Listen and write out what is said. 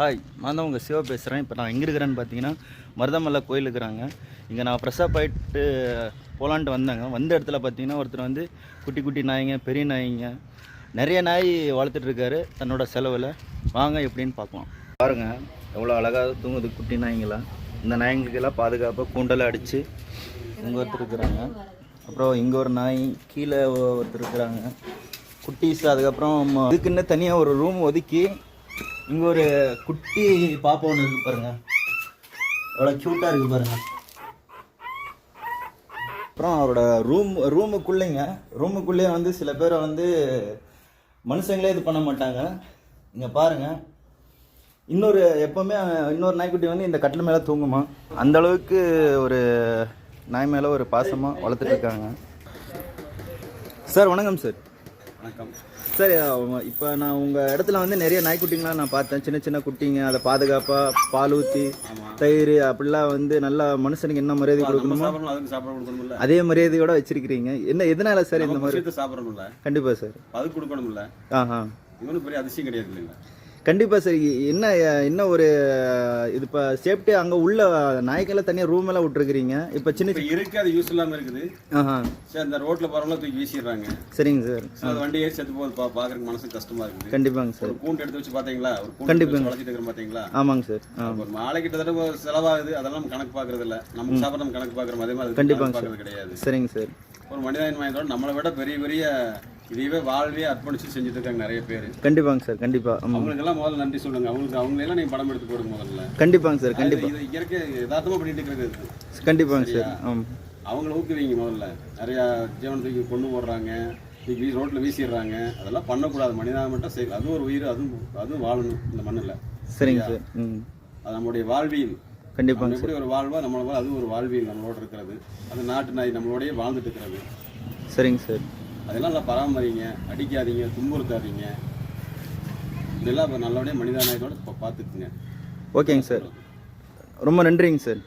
Hi, நான் தான் உங்கள் சிவா பேசுகிறேன். இப்போ நான் எங்கே இருக்கிறேன்னு பார்த்தீங்கன்னா மருதமலை கோயில் இருக்கிறாங்க. இங்கே நான் ஃப்ரெஷ்ஷாக போயிட்டு போகலான்ட்டு வந்தேங்க. வந்த இடத்துல பார்த்தீங்கன்னா ஒருத்தர் வந்து குட்டி குட்டி நாய்ங்க, பெரிய நாய்ங்க, நிறைய நாய் வளர்த்துட்ருக்காரு தன்னோட செலவில். வாங்க எப்படின்னு பார்க்கலாம். பாருங்கள் எவ்வளோ அழகாக தூங்குது குட்டி நாய்ங்களாம். இந்த நாய்ங்களுக்கெல்லாம் பாதுகாப்பாக கூண்டெல்லாம் அடித்து இங்கே ஒருத்தர் இருக்கிறாங்க. அப்புறம் இங்கே ஒரு நாய், கீழே ஒருத்தர் இருக்கிறாங்க குட்டீஸ். அதுக்கப்புறம் இதுக்குன்னு தனியாக ஒரு ரூம் ஒதுக்கி இங்கே ஒரு குட்டி பாப்பா ஒன்று இருக்குது பாருங்கள், எவ்வளோ க்யூட்டாக இருக்குது பாருங்கள். அப்புறம் அவரோட ரூமுக்குள்ளேயே வந்து சில பேரை வந்து மனுஷங்களே இது பண்ண மாட்டாங்க. இங்கே பாருங்கள், எப்போவுமே இன்னொரு நாய்க்குட்டி வந்து இந்த கட்டில் மேலே தூங்குமா, அந்தளவுக்கு ஒரு நாய் மேலே ஒரு பாசமாக வளர்த்துட்டு இருக்காங்க. சார் வணக்கம் சார். வணக்கம் சார். இப்போ நான் உங்கள் இடத்துல வந்து நிறைய நாய்க்குட்டிங்களாம் நான் பார்த்தேன், சின்ன சின்ன குட்டிங்க. அதை பாதுகாப்பாக பால் ஊற்றி தயிர் அப்படிலாம் வந்து நல்லா மனுஷனுக்கு என்ன மரியாதை கொடுக்கணுமோ அதே மரியாதையோட வச்சிருக்கிறீங்க. எதனால சார் இந்த மாதிரி சாப்பிடணும்ல? கண்டிப்பாக சார், அது கொடுக்கணும்ல. இவனுக்கு பெரிய அதிசயம் கிடையாது இல்லைங்களா? கண்டிப்பாக சார். என்ன ஒரு இது இப்போ சேஃப்டி அங்கே உள்ள நாய்க்கெல்லாம் தனியாக ரூம் எல்லாம் விட்டுருக்கிறீங்க. இப்போ சின்ன இருக்கு, அது யூஸ் இல்லாமல் இருக்குது. சரி, அந்த ரோட்டில் போகிறவங்கள தூக்கி வீசிடுறாங்க. சரிங்க சார். அது வண்டி ஏறி செத்து போகுது, பார்க்குறதுக்கு மனசு கஷ்டமா இருக்குது. கண்டிப்பாங்க சார். கூண்டு எடுத்து வச்சு பார்த்தீங்களா? ஒரு கண்டிப்பாக வளர்ச்சிட்டு இருக்கிற பார்த்தீங்களா? ஆமாங்க சார். ஒரு மாலை கிட்டத்தட்ட செலவாகுது, அதெல்லாம் நம்ம கணக்கு பார்க்கறது இல்லை. நம்ம சாப்பிட நம்ம கணக்கு பார்க்குறோம், அதே மாதிரி கண்டிப்பாக பார்க்கறது கிடையாது. சரிங்க சார். ஒரு மனிதன் நம்மளை விட பெரிய பெரிய இதையவே வாழ்வே அர்ப்பணிச்சு செஞ்சுட்டு இருக்காங்க நிறைய பேர். கண்டிப்பாங்க சார். கண்டிப்பாக அவங்களுக்கெல்லாம் முதல்ல நன்றி சொல்லுங்க. அவங்களெல்லாம் நீங்கள் படம் எடுத்து போடுங்க முதல்ல. கண்டிப்பாக சார். கண்டிப்பாக இது இயற்கை யதார்த்தமாக பண்ணிட்டு இருக்கிறது. கண்டிப்பாங்க சார். அவங்கள ஊக்குவீங்க முதல்ல. நிறையா ஜீவனத்துக்கு கொண்டு போடுறாங்க, ரோட்டில் வீசிடுறாங்க. அதெல்லாம் பண்ணக்கூடாது. மனிதனாக மட்டும் சரி, அதுவும் ஒரு உயிர், அதுவும் வாழணும் இந்த மண்ணில். சரிங்க சார். அது நம்மளுடைய வாழ்வியல். கண்டிப்பாக எப்படி ஒரு வாழ்வா நம்மளோட அதுவும் ஒரு வாழ்வியல் நம்மளோட இருக்கிறது. அது நாட்டு நாய் நம்மளோடய வாழ்ந்துட்டு இருக்கிறது. சரிங்க சார். அதெல்லாம் நல்லா பராமரிங்க, அடிக்காதீங்க, துன்புறுத்தாதீங்க. இதெல்லாம் நல்லபடியாக மனிதநாயகத்தோட பார்த்துக்குங்க. ஓகேங்க சார், ரொம்ப நன்றிங்க சார்.